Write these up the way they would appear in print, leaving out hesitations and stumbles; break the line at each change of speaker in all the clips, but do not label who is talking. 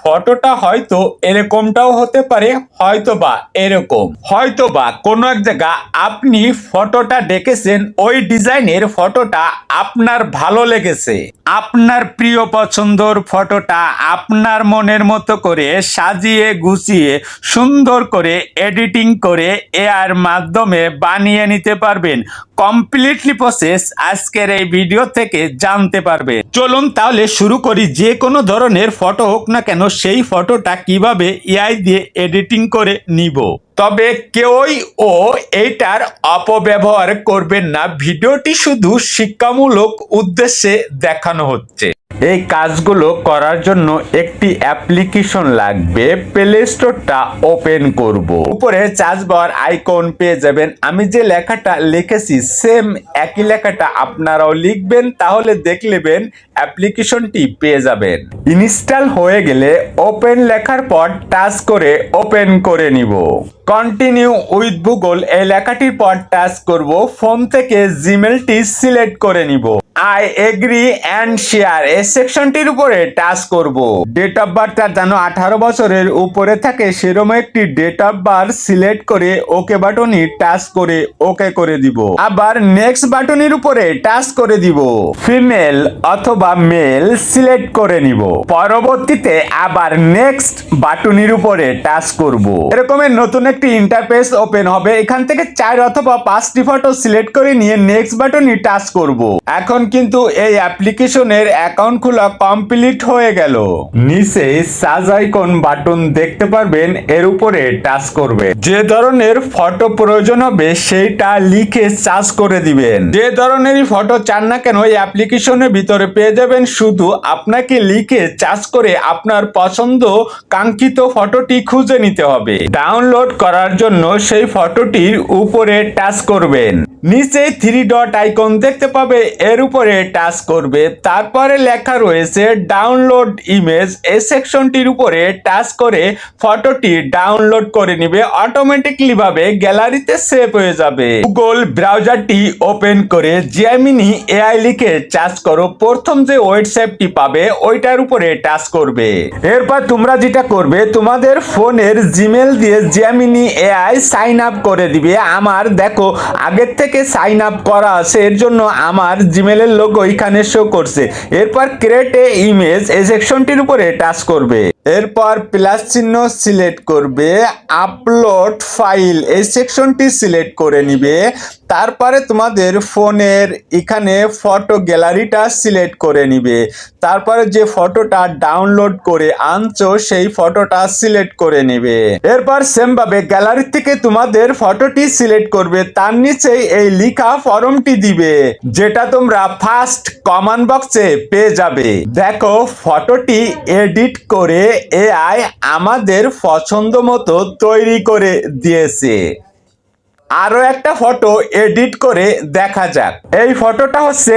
ফটোটা হয়তো এরকমটাও হতে পারে, হয়তো বা এরকম, হয়তো বা কোনো এক জায়গা আপনি ফটোটা দেখেছেন, ওই ডিজাইনের ফটোটা আপনার ভালো লেগেছে, আপনার প্রিয় পছন্দর ফটোটা আপনার মনের মতো করে সাজিয়ে গুছিয়ে সুন্দর করে এডিটিং করে এআর মাধ্যমে বানিয়ে নিতে পারবেন। কমপ্লিটলি প্রসেস আজকের এই ভিডিও থেকে জানতে পারবে। চলুন তাহলে শুরু করি। যে কোনো ধরনের ফটো হোক না কেন, সেই ফটোটা কিভাবে এআই দিয়ে এডিটিং করে নিব। তবে কেউই এইটার অপব্যবহার করবেন না। ভিডিওটি শুধু শিক্ষামূলক উদ্দেশ্যে দেখানো হচ্ছে। এই কাজগুলো করার জন্য একটি অ্যাপ্লিকেশন লাগবে। প্লে স্টোরটা ওপেন করব। উপরে সার্চ বার আইকন পেয়ে যাবেন। আমি যে লেখাটা লিখেছি সেম একই লেখাটা আপনারাও লিখবেন, তাহলে দেখলেবেন অ্যাপ্লিকেশনটি পেয়ে যাবেন। ইনস্টল হয়ে গেলে ওপেন লেখার পর টাচ করে ওপেন করে নিব। কন্টিনিউ উইথ গুগল এই লেখাটির পর টাচ করব। ফোন থেকে জিমেলটি সিলেক্ট করে নিব। আই এগ্রি অ্যান্ড শেয়ার এই সেকশনটির উপরে টাচ করব। ডেট অফ বার্থটা যেন 18 বছরের উপরে থাকে সেরকম একটি ডেট অফ বার্থ সিলেক্ট করে ওকে বাটনে টাচ করে ওকে করে দিব। আবার নেক্সট বাটনের উপরে টাচ করে দিব। ফিমেল অথবা মেল সিলেক্ট করে নিব। পরবর্তীতে আবার নেক্সট বাটনের উপরে টাচ করব। এরকমের নতুন একটি ইন্টারফেস ওপেন হবে। এখান থেকে 4 অথবা 5টি ফটো সিলেক্ট করে নিয়ে নেক্সট বাটনে টাচ করব। এখন কিন্তু এই অ্যাপ্লিকেশনের অ্যাকাউন্ট খোলা কমপ্লিট হয়ে গেল। নিচে সার্চ আইকন বাটন দেখতে পারবেন, এর উপরে টাচ করবে। যে ধরনের ফটো প্রয়োজন হবে সেইটা লিখে সার্চ করে দিবেন। যে ধরনেরই ফটো চান না কেন এই অ্যাপ্লিকেশনের ভিতরে পেয়ে যাবেন। শুধু আপনাকে লিখে সার্চ করে আপনার পছন্দ কাঙ্ক্ষিত ফটোটি খুঁজে নিতে হবে। ডাউনলোড করার জন্য সেই ফটোটির উপরে টাচ করবেন। নিচে 3 ডট আইকন দেখতে পাবে, এর উপরে টাচ করবে। তারপরে লেখা রয়েছে ডাউনলোড ইমেজ, এই সেকশনটির উপরে টাচ করে ফটোটি ডাউনলোড করে নিবে। অটোমেটিকলি ভাবে গ্যালারিতে সেভ হয়ে যাবে। গুগল ব্রাউজারটি ওপেন করে জেমিনি এআই লিখে সার্চ করো। প্রথম যে ওয়েবসাইটটি পাবে ওইটার উপরে টাচ করবে। এরপর তোমরা যেটা করবে, তোমাদের ফোনের জিমেল দিয়ে জেমিনি এআই সাইন আপ করে দিবে। আমার দেখো আগের থেকে সাইন আপ করা আছে, এর জন্য আমার জিমেলের লোগো এখানে শো করছে। এরপর ক্রিয়েট এ ইমেজ এই সেকশনটির উপরে টাচ করবে। এরপর প্লাস চিহ্ন সিলেক্ট করবে। আপলোড ফাইল এই সেকশনটি সিলেক্ট করে নিবে। তারপরে তোমাদের ফোনের এখানে ফটো গ্যালারিটা সিলেক্ট করে নিবে। তারপরে যে ফটোটা ডাউনলোড করে আনছো সেই ফটোটা সিলেক্ট করে নেবে। এরপর সেম ভাবে গ্যালারি থেকে তোমাদের ফটোটি সিলেক্ট করবে। তার নিচে এই লেখা ফর্মটি দিবে, যেটা তোমরা ফার্স্ট কমেন্ট বক্সে পেয়ে যাবে। দেখো ফটোটি এডিট করে এআই আমাদের পছন্দ মতো তৈরি করে দিয়েছে। আরো একটা ফটো এডিট করে দেখা যাক। এই ফটোটা হচ্ছে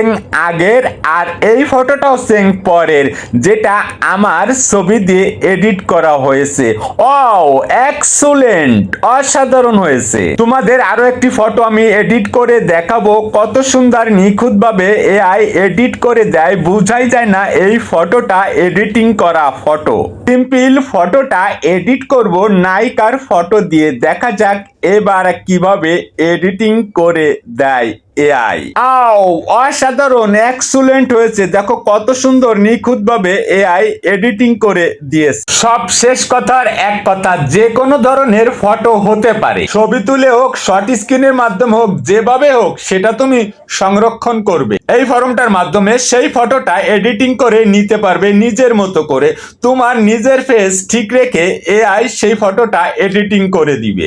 আগের আর এই ফটোটা হচ্ছে পরের, যেটা আমার ছবি দিয়ে এডিট করা হয়েছে। ওয়াও এক্সেলেন্ট, অসাধারণ হয়েছে। তোমাদের আরো একটি ফটো আমি এডিট করে দেখাবো। কত সুন্দর নিখুঁতভাবে এআই এডিট করে দেয়, বুঝাই যায় না এই ফটোটা এডিটিং করা ফটো। সিম্পল ফটোটা এডিট করব নায়িকার ফটো দিয়ে। দেখা যাক এবার কিভাবে এডিটিং করে দেয় এআই। অসাধারণ, এক্সেলেন্ট হয়েছে। দেখো কত সুন্দর নিখুঁতভাবে এআই এডিটিং করে দিয়েছে। সব শেষ কথার এক কথা, যে কোনো ধরনের ফটো হতে পারে, ছবি তুলে হোক, শর্ট স্ক্রিনের মাধ্যমে হোক, যেভাবে হোক সেটা তুমি সংরক্ষণ করবে এই ফর্মটার মাধ্যমে। সেই ফটোটা এডিটিং করে নিতে পারবে নিজের মতো করে। তোমার নিজের ফেস ঠিক রেখে এআই সেই ফটোটা এডিটিং করে দিবে।